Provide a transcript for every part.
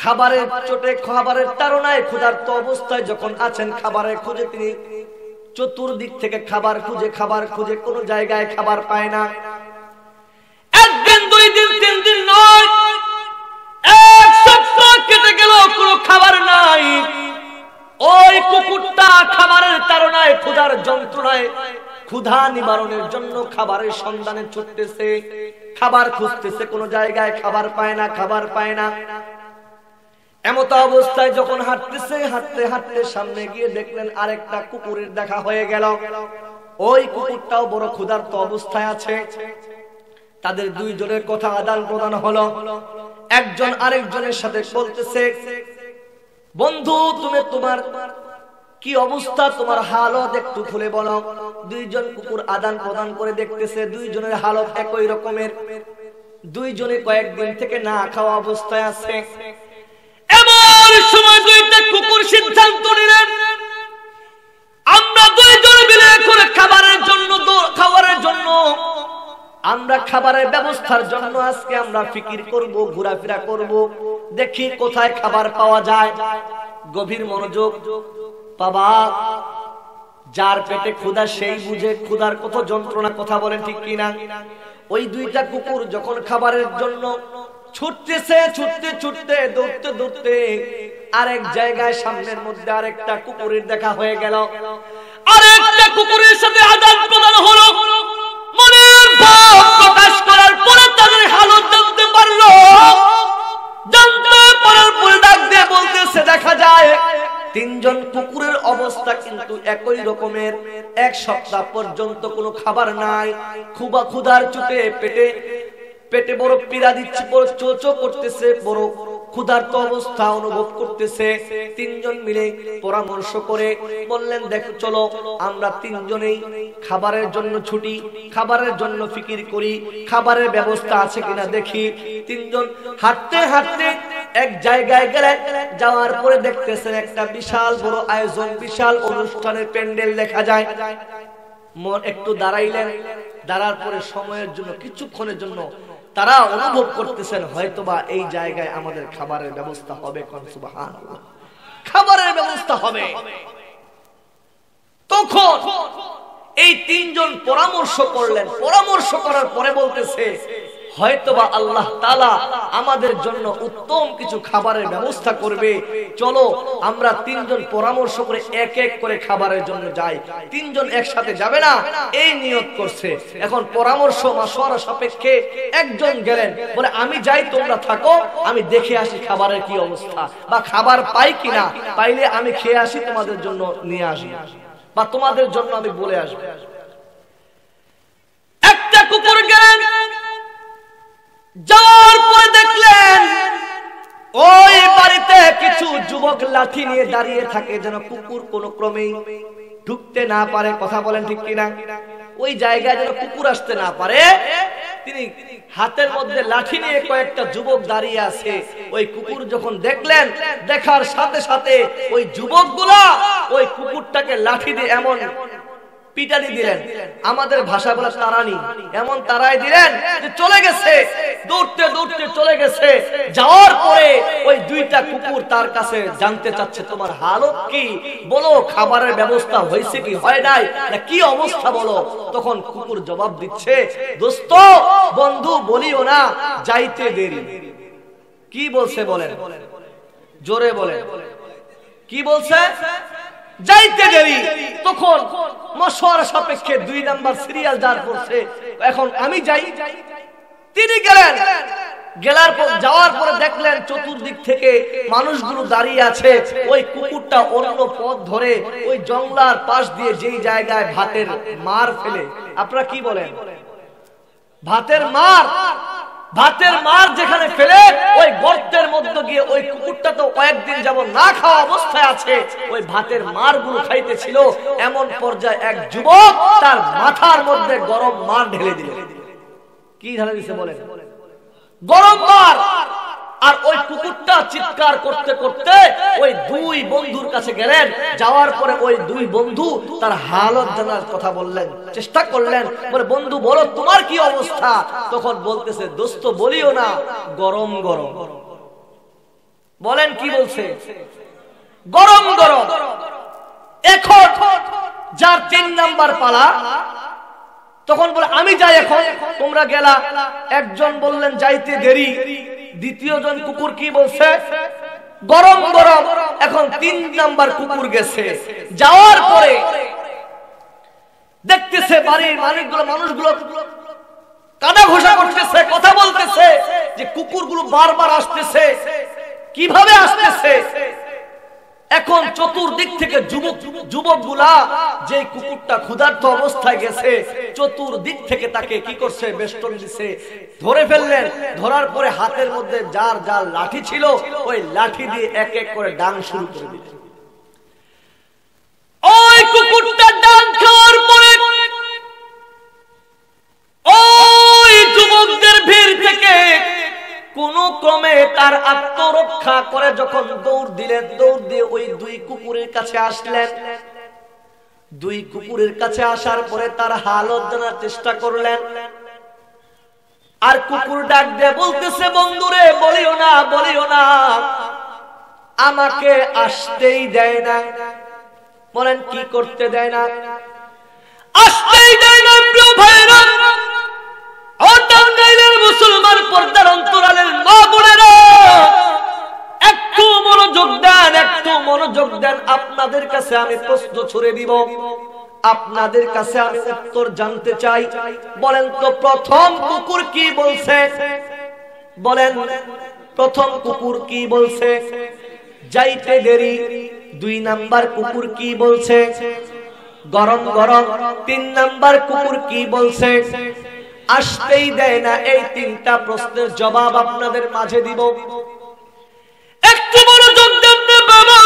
খাবারের চোটে, খাবারের তাড়নায় ক্ষুধার্ত অবস্থায় যখন আছেন, খাবারের খোঁজে তিনি চতুর্দিক থেকে খাবার খুঁজে কোন জায়গায় খাবার পায় না। একদিন, 2 দিন, 3 দিন নয়, 1 সপ্তাহ কেটে গেল, কোনো খাবার নাই। ওই কুকুরটা খাবারের তাড়নায়, ক্ষুধার যন্ত্রণায়, ক্ষুধা নিবারণের জন্য খাবারের সন্ধানে ছুটতেছে, খাবার খুঁজতেছে, কোন জায়গায় খাবার পায় না। এমত অবস্থায় যখন হাঁটতে সামনে গিয়ে দেখলেন আরেকটা কুকুরের দেখা হয়ে গেল। ওই কুকুরটাও বড় ক্ষুধার্ত অবস্থায় আছে। তাদের 2 জনের কথা আদান প্রদান হলো। একজন আরেকজনের সাথে বলতেছে, বন্ধু তুমি তোমার কি অবস্থা, তোমার হালত একটু খুলে বলো। 2 জন কুকুর আদান প্রদান করে দেখতেছে 2 জনের হালত একই রকমের। 2 জনে কয়েকদিন থেকে না খাওয়া অবস্থায় আছে। এমন সময় 2টা কুকুর সিদ্ধান্ত নিলেন, আমরা 2 জন মিলে করে খাবারের জন্য আমরা খাবারের ব্যবস্থার জন্য আজকে আমরা ফিকির করব, ঘোরাফেরা করব, দেখি কোথায় খাবার পাওয়া যায়। গভীর মনোযোগ। বাবা, যার পেটে ক্ষুধা সেই বুঝে ক্ষুধার কত যন্ত্রণা, কথা বলেন ঠিক কিনা? ওই 2টা কুকুর যখন খাবারের জন্য ছুটতে দৌড়তে আরেক জায়গায় সামনের মধ্যে আরেকটা কুকুরের দেখা হয়ে গেল। আরেকটা কুকুরের সাথে আদান প্রদান হলো। মনের ভাব প্রকাশ করার পরে তাদের হালত জানতে পারলো। জানতে পারার পরে ডাক দিয়ে বলতেছে, দেখা যায় 3 জন কুকুরের অবস্থা কিন্তু একই রকমের। 1 সপ্তাহ পর্যন্ত কোনো খাবার নাই। ক্ষুধার চোটে পেটে বড় পীড়া দিচ্ছে, বড় চোচো করতেছে, বড় ক্ষুধার্ত অবস্থা অনুভব করতেছে। 3 জন মিলে পরামর্শ করে বললেন, দেখো চলো আমরা 3 জনেই খাবারের জন্য ছুটি, খাবারের জন্য ফিকির করি, খাবারের ব্যবস্থা আছে কিনা দেখি। 3 জন হাঁটতে এক জায়গায় গেলেন। যাওয়ার পরে দেখতেছেন একটা বিশাল বড় আয়োজন, বিশাল অনুষ্ঠানের প্যান্ডেল দেখা যায়। মন একটু দাঁড়াইলেন। দাঁড়ার পরে সময়ের জন্য, কিছুক্ষণের জন্য তারা অনুভব করতেছেন হয়তোবা এই জায়গায় আমাদের খাবারের ব্যবস্থা হবে। কোন সুবহানাল্লাহ, খাবারের ব্যবস্থা হবে। তখন এই 3 জন পরামর্শ করলেন। পরামর্শ করার পরে বলতেছে, হয়তোবা আল্লাহ তাআলা আমাদের জন্য উত্তম কিছু খাবারের ব্যবস্থা করবে। চলো আমরা 3 জন পরামর্শ করে এক করে খাবারের জন্য যাই। 3 জন একসাথে যাবে না, এই নিয়ত করছে। এখন পরামর্শ মাশওয়ারা সাপেক্ষে একজন গেলেন, বলে আমি যাই, তোমরা থাকো, আমি দেখে আসি খাবারের কি অবস্থা, বা খাবার পাই কিনা, পাইলে আমি খেয়ে আসি, তোমাদের জন্য নিয়ে আসি, বা তোমাদের জন্য আমি বলে আসবো। একটা কুকুর গেলেন। যাওয়ার পরে দেখলেন ওই বাড়িতে কিছু যুবক লাঠি নিয়ে দাঁড়িয়ে থাকে, যেন কুকুর কোন ক্রমেই ঢুকতে না পারে। কথা বলেন ঠিক কিনা? ওই জায়গায় যেন কুকুর আসতে না পারে। তিনি হাতের মধ্যে লাঠি নিয়ে কয়েকটা যুবক দাঁড়িয়ে আছে। ওই কুকুর যখন দেখলেন, দেখার সাথে সাথে ওই যুবকগুলা ওই কুকুরটাকে লাঠি দিয়ে এমন পিটানি দিলেন, আমাদের ভাষা বলে তারানি, এমন তারাই দিলেন যে চলে গেছে, দৌড়তে চলে গেছে। যাওয়ার পরে ওই 2টা কুকুর তার কাছে জানতে চাচ্ছে, তোমার হালত কি বলো, খাবারের ব্যবস্থা হয়েছে কি হয় নাই, না কি অবস্থা বলো। তখন কুকুর জবাব দিচ্ছে, দোস্ত বন্ধু বলিও না, যাইতে দেরি। কি বলছে বলেন, জোরে বলেন, কি বলছে? যাইতে দেরি। তখন মাশওয়ারা সাপেক্ষে 2 নাম্বার সিরিয়াল যার পড়ছে, এখন আমি যাই। তিনি গেলেন। যাওয়ার পরে দেখলেন চতুর্দিক থেকে মানুষগুলো দাঁড়িয়ে আছে। ওই কুকুরটা অন্য পথ ধরে ওই জঙ্গলার পাশ দিয়ে যেই জায়গায় ভাতের মার ফেলে, আপনারা কি বলেন, ভাতের মার যেখানে ফেলে ওই গর্তের মধ্যে গিয়ে ওই কুকুরটা তো কয়েকদিন যাবত না খাওয়া অবস্থায় আছে, ওই ভাতের মার গুলো খাইতেছিল। এমন পর্যায়ে এক যুবক তার মাথার মধ্যে গরম মার ঢেলে দিল। কি ঢেলে দিছে বলেন? গরম মার। আর ওই কুকুরটা চিৎকার করতে করতে ওই 2 বন্ধুর কাছে গেলেন। যাওয়ার পরে ওই 2 বন্ধু তার হালত জানার কথা বললেন, চেষ্টা করলেন, বলে বন্ধু বলো তোমার কি অবস্থা। তখন বলতেছে, দোস্ত বলিও না, গরম গরম। বলেন কি বলছে? গরম গরম। এখন যার 3 নাম্বার পালা, তখন বলে আমি যাই এখন, তোমরা গেলা। একজন বললেন যাইতে দেরি, দ্বিতীয় জন কুকুর কি বলছে? গরম গরম। এখন 3 নাম্বার কুকুর গেছে, যাওয়ার পরে দেখতেছে বাড়ির মালিকগুলো, মানুষগুলো কাদা ঘোষা করতেছে, কথা বলতেছে যে কুকুরগুলো বারবার আসতেছে, কিভাবে আসতেছে। এখন চতুর্দিক থেকে যুবকগুলা, যে কুকুরটা ক্ষুধার্ত অবস্থায় গেছে, চতুর্দিক থেকে তাকে কি করছে? বেষ্টন দিছে, ধরে ফেললেন। ধরার পরে হাতের মধ্যে যার যার লাঠি ছিল, ওই লাঠি দিয়ে এক এক করে ডাং শুরু করে দিলেন। ওই কুকুরটা ডাং খাওয়ার পরে ওই যুবকদের ভিড় থেকে কোন ক্রমে তার আত্মরক্ষা করে যখন দৌড় দিলেন, দৌড় দিয়ে ওই 2 কুকুরের কাছে আসলেন। 2 কুকুরের কাছে আসার পরে তার হালত জানার চেষ্টা করলেন। আর কুকুর ডাক দিয়ে বলতেছে, বন্ধুরে বলিও না, বলিও না, আমাকে আসতেই দেয় না। বলেন কি করতে দেয় না? আসতেই দেয় না। প্রিয় ভাইরা, মুসলমান পর্দার অন্তরালের মা বোনেরা, একটু মনোযোগ দেন, একটু মনোযোগ দেন। আপনাদের কাছে আমি প্রশ্ন ছুড়ে দিব, আপনাদের কাছে আমি উত্তর জানতে চাই। বলেন তো প্রথম কুকুর কি বলছে? বলেন প্রথম কুকুর কি বলছে? যাইতে দেরি। 2 নাম্বার কুকুর কি বলছে? গরম গরম। 3 নাম্বার কুকুর কি বলছে? আসতেই দেয় না। এই 3টা প্রশ্নের জবাব আপনাদের মাঝে দিব, একটু মনোযোগ দেন বাবা।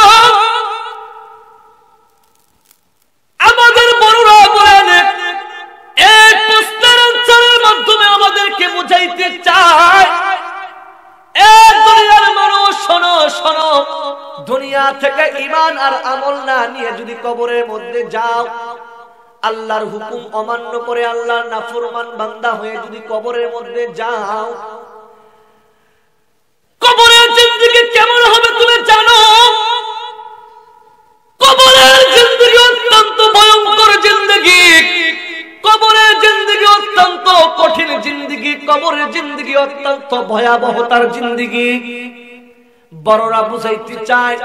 আমাদের বড়রা বলেন, এই প্রশ্নের আনসারের মাধ্যমে আমাদেরকে বুঝাইতে চায়, এই দুনিয়ার মানুষ শোনো শোনো, দুনিয়া থেকে ঈমান আর আমল না নিয়ে যদি কবরের মধ্যে যাও, আল্লাহর হুকুম অমান্য করে আল্লাহর নাফরমান বান্দা হয়ে যদি কবরের মধ্যে যাও, কবরের জিন্দেগি কেমন হবে তুমি জানো? কবরের জিন্দেগি অত্যন্ত ভয়ঙ্কর জিন্দেগি, কবরের জিন্দেগি অত্যন্ত কঠিন জিন্দেগি, কবরের জিন্দেগি অত্যন্ত ভয়াবহতার জিন্দেগি। বড়রা বুঝাইতে চায়।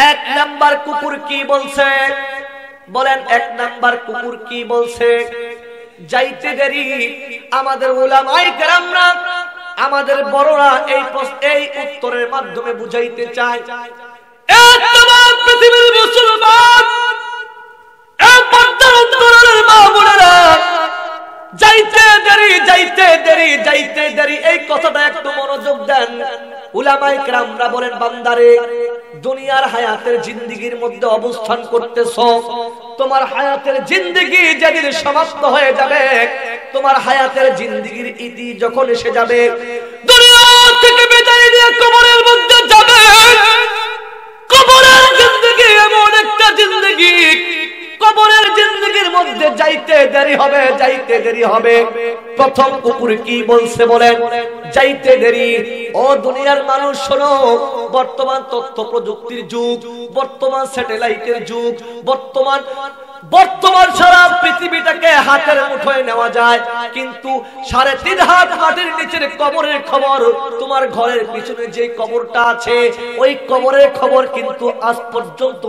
1 নাম্বার কুকুর কি বলছে? বলেন 1 নাম্বার কুকুর কি বলছে? যাইতে দেরি। আমাদের উলামায়ে কেরামরা, আমাদের বড়রা এই উত্তরের মাধ্যমে বুঝাইতে চায়, তমাম পৃথিবীর মুসলমান, পর্দার অন্তরালের মা বোনেরা, যাইতে দেরি, যাইতে দেরি, যাইতে দেরি। এই কথাটা একটু মনোযোগ দেন। উলামায়ে কেরামরা বলেন, বান্দারে, দুনিয়ার হায়াতের জিন্দেগির মধ্যে অবস্থান করতেছো, তোমার হায়াতের জিন্দেগি যেদিন সমাপ্ত হয়ে যাবে, তোমার হায়াতের জিন্দেগির ইতি যখন এসে যাবে, দুনিয়া থেকে বিদায় নিয়ে কবরের মধ্যে যাবে। কবরের জিন্দেগি এমন একটা জিন্দেগি, কবরের জিন্দেগির মধ্যে যাইতে দেরি হবে, যাইতে দেরি হবে। প্রথম কুকুর কি বলছে? বলেন যাইতে দেরি। ও দুনিয়ার মানুষ শোনো, বর্তমান তথ্য প্রযুক্তির যুগ, বর্তমান স্যাটেলাইটের যুগ, বর্তমান সারা পৃথিবীটাকে হাতের মুঠোয় নেওয়া যায়, কিন্তু 3.5 হাত মাটির নিচের কবরের খবর, তোমার ঘরের পিছনে যে কবরটা আছে, ওই কবরের খবর কিন্তু আজ পর্যন্ত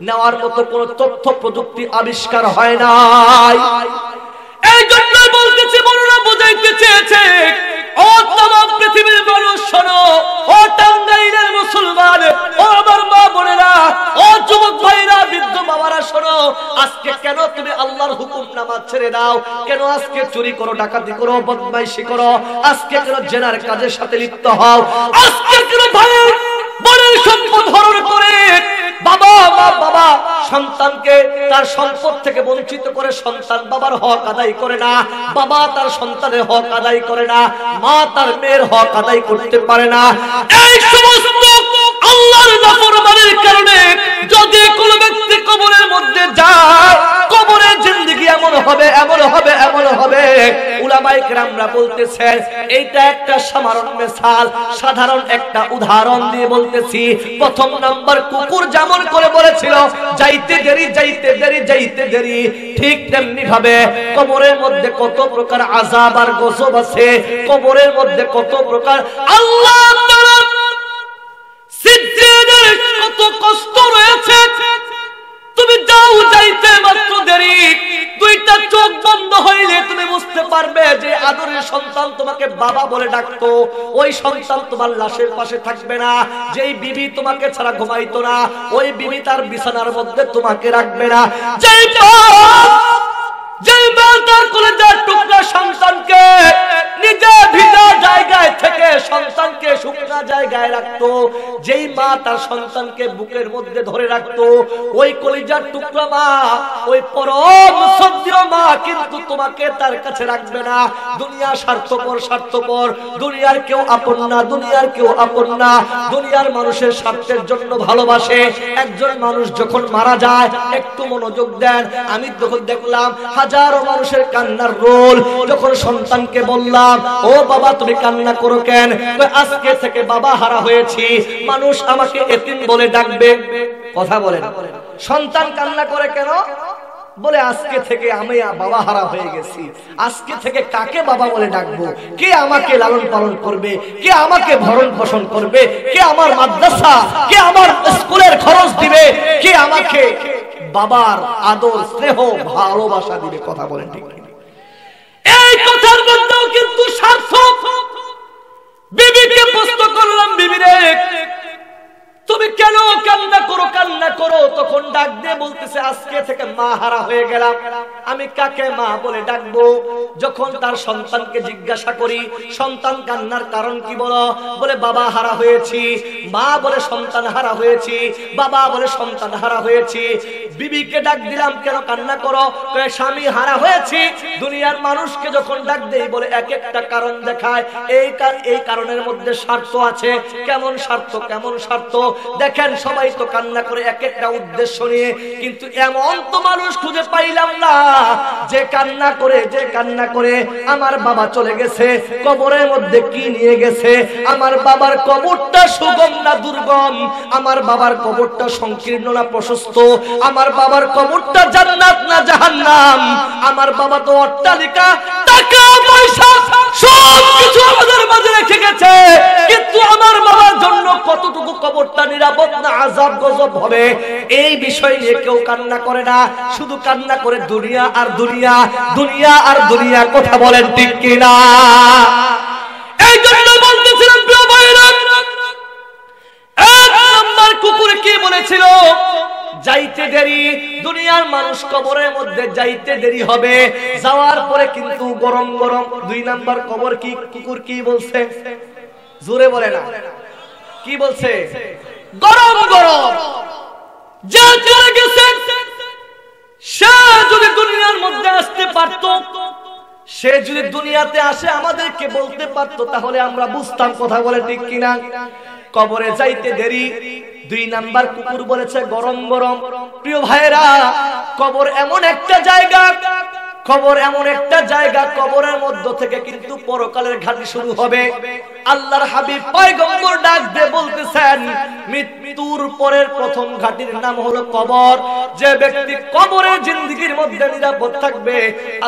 নেওয়ার মতো কোনো তথ্য প্রযুক্তি আবিষ্কার হয় নাই। এই জন্য বলতেছি, বড়রা বুঝাইতে চেয়েছে, ও তমাম পৃথিবীর মানুষ শোনো, ও টাঙ্গাইলের মুসলমান, ও আমার মা বোনেরা, ও যুবক ভাইরা, বৃদ্ধ বাবারা শোনো, আজকে কেন তুমি আল্লাহর হুকুম নামাজ ছেড়ে দাও? কেন আজকে চুরি করো, ডাকাতি করো, বদমাইশি করো? আজকে কেন জেনার কাজের সাথে লিপ্ত হও? আজকে কেন ভাইয়ের বড়ের সম্পদ হরণ করে বাবা সন্তানকে তার সম্পদ থেকে বঞ্চিত করে, সন্তান বাবার হক আদায় করে না, বাবা তার সন্তানের হক আদায় করে না, মা তার মেয়ের হক আদায় করতে পারে না। এই সমস্ত আল্লাহর নাফরমানির কারণে যদি কোনো ব্যক্তি কবরের মধ্যে যায়, কবরের জিন্দেগি এমন হবে, এমন হবে, এমন হবে। উলামায়ে কেরামরা বলতেছেন এইটা একটা সাধারণ মিসাল, সাধারণ একটা উদাহরণ দিয়ে বলতেছি। প্রথম নাম্বার, কুকুর যেমন করে বলেছিল যাইতে দেরি, যাইতে দেরি, যাইতে দেরি, ঠিক তেমনি ভাবে কবরের মধ্যে কত প্রকার আযাব আর গজব আছে, কবরের মধ্যে কত প্রকার আল্লাহ তাআলা সিদ্দিকের কত কষ্ট রয়েছে। তুমি যাও, যাইতে মাত্র দেরি, দুইটা চোখ বন্ধ হইলে তুমি বুঝতে পারবে যে আদরের সন্তান তোমাকে বাবা বলে ডাকতো, ওই সন্তান তোমার লাশের পাশে থাকবে না। যেই বিবি তোমাকে ছাড়া ঘুমাইতো না, ওই বিবি তার বিছানার মধ্যে তোমাকে রাখবে না। যেই মা তার কলেজার টুকরা সন্তানকে নিজে ভিজা জায়গায় থেকে সন্তানকে শুকনা জায়গায় রাখতো, যেই মা তার সন্তানকে বুকের মধ্যে ধরে রাখতো, ওই কলেজার টুকরা মা, ওই পরম শ্রদ্ধেয় মা কিন্তু তোমাকে তার কাছে রাখবে না। দুনিয়া স্বার্থপর, স্বার্থপর, দুনিয়ার কেউ আপন না, দুনিয়ার কেউ আপন না। দুনিয়ার মানুষের স্বার্থের জন্য ভালোবাসে। একজন মানুষ যখন মারা যায়, একটু মনোযোগ দেন, আমি যখন দেখলাম হাজারো মানুষের কান্নার রোল, যখন সন্তানকে বললাম ও বাবা তুমি কান্না করো কেন, আজকে থেকে বাবা হারা হয়েছি, মানুষ আমাকে এতিম বলে ডাকবে। কথা বলেন, সন্তান কান্না করে কেন? বলে আজকে থেকে আমি বাবা হারা হয়ে গেছি, আজকে থেকে কাকে বাবা বলে ডাকবো? কে আমাকে লালন পালন করবে? কে আমাকে ভরণ পোষণ করবে? কে আমার মাদ্রাসা, কে আমার স্কুলের খরচ দিবে? কে আমাকে বাবার আদর, স্নেহ, ভালোবাসা দিবে? কথা বলেন ঠিক না? এই কথার মধ্যেও কিন্তু স্বার্থ। বিবিকে প্রশ্ন করলাম, বিবি রে তুমি কেন কান্না করো, কান্না করো? তখন ডাক দিয়ে বলতেছে আজকে থেকে মা হারা হয়ে গেলাম, আমি কাকে মা বলে ডাকবো? যখন তার সন্তানকে জিজ্ঞাসা করি সন্তান কান্নার কারণ কি বলো, বলে বাবা হারা হয়েছি। মা বলে সন্তান হারা হয়েছি, বাবা বলে সন্তান হারা হয়েছি। বিবিকে ডাক দিলাম কেন কান্না করো? স্বামী হারা হয়েছি। দুনিয়ার মানুষকে যখন ডাক দেই বলে এক একটা কারণ দেখায়, এই কারণের মধ্যে স্বার্থ আছে। কেমন স্বার্থ, কেমন স্বার্থ? দেখেন সবাই তো কান্না করে এক একটা উদ্দেশ্য নিয়ে, কিন্তু এমন তো মানুষ খুঁজে পাইলাম না যে কান্না করে, যে কান্না করে আমার বাবা চলে গেছে, কবরের মধ্যে কি নিয়ে গেছে, আমার বাবার কবরটা সুগম না দুর্গম, আমার বাবার কবরটা সংকীর্ণ না প্রশস্ত, আমার বাবার কবরটা জান্নাত না জাহান্নাম, আমার বাবা তো অট্টালিকা, টাকা পয়সা সব কিছু আমাদের মাঝে রেখে গেছে, কিন্তু আমার বাবার জন্য কতটুকু কবরটা নিরাপদ না আযাব গজব হবে, এই বিষয় নিয়ে কেউ কান্না করে না। শুধু কান্না করে দুনিয়া আর দুনিয়া, দুনিয়া আর দুনিয়া। কথা বলেন ঠিক কিনা? এই জন্য বলতেছিলাম প্রিয় ভাইরা, এক নাম্বার কুকুর কি বলেছিল? যাইতে দেরি। দুনিয়ার মানুষ কবরের মধ্যে যাইতে দেরি হবে, যাওয়ার পরে কিন্তু গরম গরম। দুই নাম্বার কবর কি, কুকুর কি বলছে? জোরে বলে না, কি বলছে? গরম গরম। যে চলে গেছে সে যদি দুনিয়ার মধ্যে আসতে পারতো, সে যদি দুনিয়াতে আসে আমাদেরকে বলতে পারতো, তাহলে আমরা বুঝতাম। কথা বলে ঠিক কিনা? কবরে যাইতে দেরি। দুই নাম্বার কুকুর বলেছে গরম গরম। প্রিয় ভাইরা, কবর এমন একটা জায়গা, কবর এমন একটা জায়গা, কবরের মধ্য থেকে কিন্তু পরকালের ঘাটি শুরু হবে। আল্লাহর হাবিব পয়গম্বর ডাক দিয়ে বলতেছেন মৃত্যুর পরের প্রথম ঘাটির নাম হলো কবর। যে ব্যক্তি কবরের জিন্দেগির মধ্যে নিরাপদ থাকবে,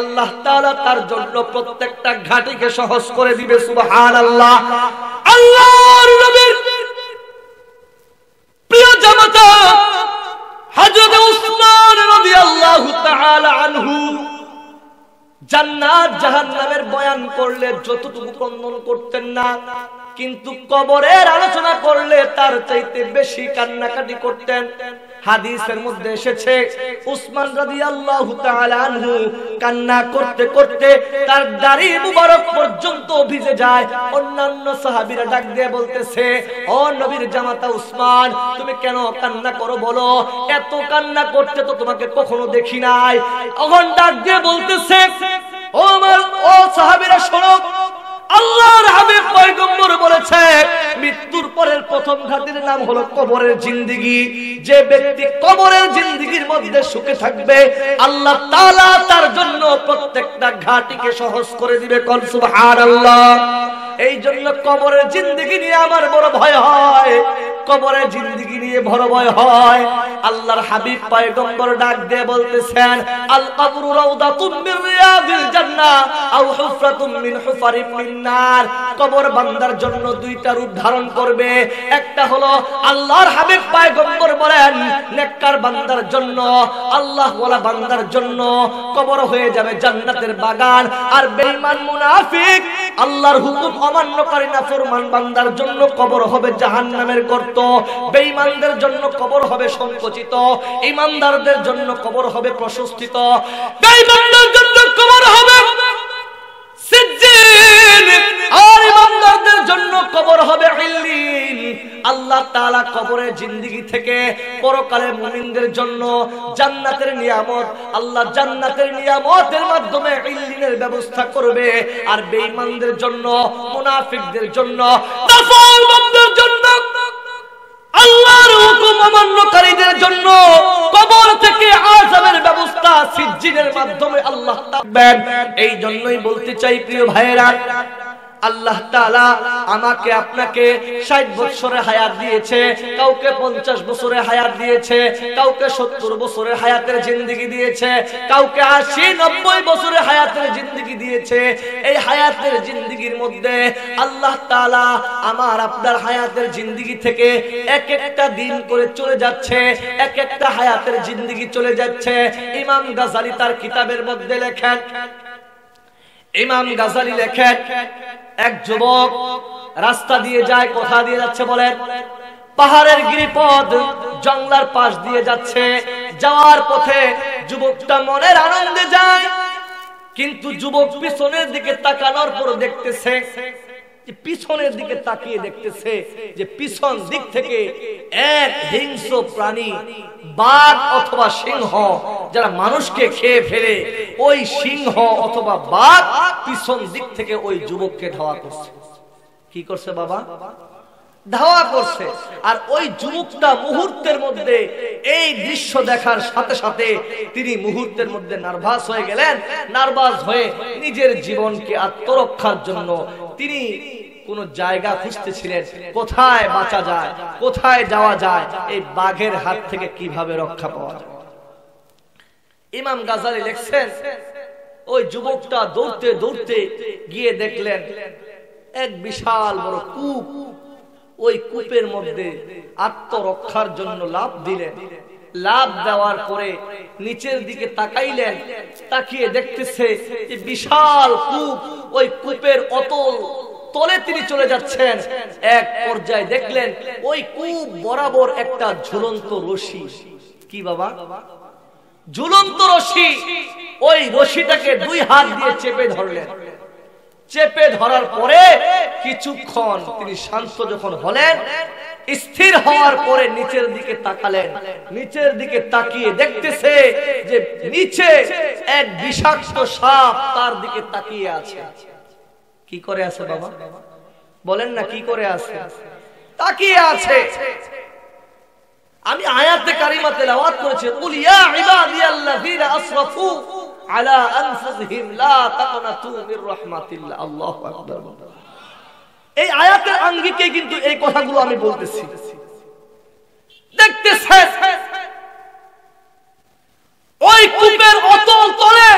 আল্লাহ তাআলা তার জন্য প্রত্যেকটা ঘাটিকে সহজ করে দিবে। সুবহানাল্লাহ। আল্লাহর নবীর প্রিয় জামাতা হযরত উসমান রাদিয়াল্লাহু তাআলা আনহু জান্নাত জাহান্নামের বয়ান করলে যতটুকু বর্ণন করতেন না, কিন্তু কবরের আলোচনা করলে তার চাইতে বেশি কান্নাকাটি করতেন। হাদিসের মধ্যে এসেছে উসমান রাদিয়াল্লাহু তাআলা আনহু কান্না করতে করতে তার দাড়ি মুবারক পর্যন্ত ভিজে যায়। অন্যান্য সাহাবীরা ডাক দিয়ে বলতেছে, ও নবীর জামাতা উসমান, তুমি কেন কান্না করো বলো? এত কান্না করতে তো তোমাকে কখনো দেখি নাই। তখন ডাক দিয়ে বলতেছে, ও আমার ও সাহাবীরা শোনো, আল্লাহর হাবিব পয়গম্বর বলেছে মৃত্যুর পরের প্রথম ঘাটির নাম হলো কবরের জিন্দেগি। যে ব্যক্তি কবরের জিন্দেগির মধ্যে সুখে থাকবে, আল্লাহ তাআলা তার জন্য প্রত্যেকটা ঘাটিকে সহজ করে দিবে। কল সুবহানাল্লাহ। এই জন্য কবরের জিন্দেগি নিয়ে আমার বড় ভয় হয়, কবরের জিন্দেগি নিয়ে বড় ভয় হয়। আল্লাহর হাবিব পয়গম্বর ডাক দিয়ে বলতেছেন, আল কবরু রাউদাতুম মির রিয়াদিল জান্নাহ আও হুফরাতুম মিন হুফারিম মিন নার। কবর বান্দার জন্য দুইটা রূপ ধারণ করবে। একটা হলো আল্লাহর হাবিব পয়গম্বর বলেন, নেককার বান্দার জন্য, আল্লাহ ওয়ালা বান্দার জন্য কবর হয়ে যাবে জান্নাতের বাগান। আর বেঈমান মুনাফিক, আল্লাহর হুকুম অমান্যকারী নাফরমান বান্দার জন্য কবর হবে জাহান্নামের গর্ত। বেঈমানদের জন্য কবর হবে সংকুচিত, ঈমানদারদের জন্য কবর হবে প্রশস্তিত। বেঈমানদের জন্য কবর হবে সিজ্জিন, আর ঈমানদারদের জন্য কবর হবে ইল্লিন। আল্লাহ তাআলা কবরের জিন্দেগি থেকে পরকালে মুমিনদের জন্য জান্নাতের নিয়ামত, আল্লাহ জান্নাতের নিয়ামতের মাধ্যমে ইল্লিনের ব্যবস্থা করবে। আর বেঈমানদের জন্য, মুনাফিকদের জন্য, নাফরমানদের জন্য, আল্লাহর হুকুম অমান্যকারীদের জন্য কবর থেকে আযাবের ব্যবস্থা সিজ্জিনের মাধ্যমে আল্লাহ করবেন। এই জন্যই বলতে চাই প্রিয় ভাইয়েরা, আল্লাহ তাআলা আমাকে আপনাকে 60 বছরের হায়াত দিয়েছে, কাউকে 50 বছরের হায়াত দিয়েছে, কাউকে 70 বছরের হায়াতের জিন্দেগি দিয়েছে, কাউকে 80-90 বছরের হায়াতের জিন্দেগি দিয়েছে। এই হায়াতের জিন্দেগির মধ্যে আল্লাহ তাআলা আমার আপনার হায়াতের জিন্দেগি থেকে এক একটা দিন করে চলে যাচ্ছে, এক একটা হায়াতের জিন্দেগি চলে যাচ্ছে। ইমাম গাজালি তার কিতাবের মধ্যে লেখেন, ইমাম গাজালি লেখেন, এক যুবক রাস্তা দিয়ে যায়। কোথা দিয়ে যাচ্ছে বলেন? পাহাড়ের গিরিপথ, জঙ্গলার পাশ দিয়ে যাচ্ছে। যাওয়ার পথে যুবকটা মনের আনন্দে যায়, কিন্তু যুবক পিছনের দিকে তাকানোর পর দেখতেছে, পিছনের দিকে তাকিয়ে দেখতেছে যে পিছন দিক থেকে এক হিংস্র প্রাণী, বাঘ অথবা সিংহ, যারা মানুষকে খেয়ে ফেলে, ওই সিংহ অথবা বাঘ পিছন দিক থেকে ওই যুবককে ধাওয়া করছে। কি করছে বাবা? ধাওয়া করছে। আর ওই যুবকটা মুহূর্তের মধ্যে এই দৃশ্য দেখার সাথে সাথে তিনি মুহূর্তের মধ্যে নার্ভাস হয়ে গেলেন। নার্ভাস হয়ে নিজের জীবনকে আত্মরক্ষার জন্য তিনি কোন জায়গা খুঁজতেছিলেন, কোথায় বাঁচা যায়, কোথায় যাওয়া যায়, এই বাঘের হাত থেকে কিভাবে রক্ষা পাওয়া যায়। ইমাম গাজালি লিখছেন, ওই যুবকটা দৌড়তে দৌড়তে গিয়ে দেখলেন এক বিশাল বড় কূপ। ওই কূপের মধ্যে আত্মরক্ষার জন্য লাফ দিলেন। লাফ দেওয়ার পরে নিচের দিকে তাকাইলেন, তাকিয়ে দেখতেছে যে বিশাল কূপ, ওই কূপের অতল তলে তিনি চলে যাচ্ছেন। এক পর্যায়ে দেখলেন ওই কূপ বরাবর একটা ঝুলন্ত রশি। কি বাবা? ঝুলন্ত রশি। ওই রশিটাকে দুই হাত দিয়ে চেপে ধরলেন। চেপে ধরার পরে কিছুক্ষণ তিনি শান্ত যখন হলেন, স্থির হওয়ার পরে নিচের দিকে তাকালেন। নিচের দিকে তাকিয়ে দেখতেছে যে নিচে এক বিষাক্ত সাপ তার দিকে তাকিয়ে আছে। কি করে আছে বাবা? বলেন না, কি করে আছে? তাকিয়ে আছে। আমি আয়াতে কারিমা তেলাওয়াত করেছি, কুল ইয়া ইবাদিয়াল্লাযীনা আসরাফু আলা আনফুসিহিম লা তাকনাতু মির রাহমাতিল্লাহ। আল্লাহু আকবার। এই আয়াতের আঙ্গিকে কিন্তু এই কথাগুলো আমি বলতেছি। দেখতেছেন ওই কূপের অতল তলে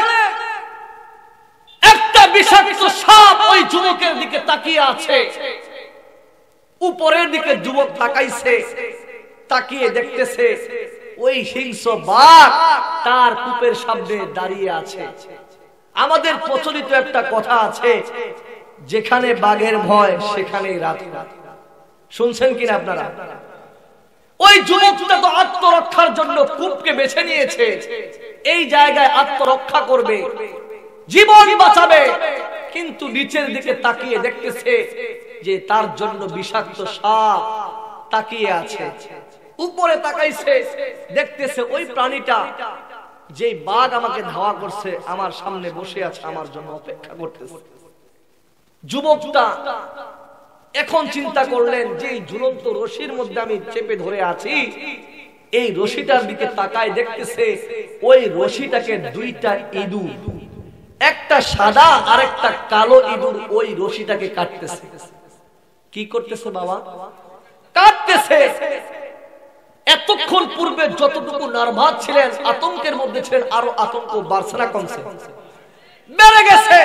একটা বিষাক্ত সাপ ওই যুবকের দিকে তাকিয়ে আছে। উপরের দিকে যুবক তাকাইছে, তাকিয়ে দেখতেছে ওই হিংস্র বাঘ তার কূপের সামনে দাঁড়িয়ে আছে। আমাদের প্রচলিত একটা কথা আছে, যেখানে বাঘের ভয় সেখানেই রাত। শুনছেন কিনা আপনারা? ওই যুবকটা তো আত্মরক্ষার জন্য কূপকে বেছে নিয়েছে। এই জায়গায় আত্মরক্ষা করবে, জীবন বাঁচাবে, কিন্তু নিচের দিকে তাকিয়ে দেখতেছে যে তার জন্য বিষাক্ত সাপ তাকিয়ে আছে। উপরে তাকাইছে, দেখতেছে ওই প্রাণীটা, যে বাঘ আমাকে ধাওয়া করছে, আমার সামনে বসে আছে, আমার জন্য অপেক্ষা করতেছে। যুবকটা এখন চিন্তা করলেন যে এই ঝুলন্ত রশির মধ্যে আমি চেপে ধরে আছি, এই রশিটার দিকে তাকায় দেখতেছে ওই রশিটাকে দুইটা ইঁদুর, একটা সাদা আর একটা কালো ইঁদুর ওই রশিটাকে কাটতেছে। কি করতেছে বাবা? কাটতেছে। এতক্ষণ পূর্বে যতটুকু নার্ভাস ছিলেন, আতঙ্কের মধ্যে ছিলেন, আরো আতঙ্ক বাড়ছে না কমছে? বেড়ে গেছে।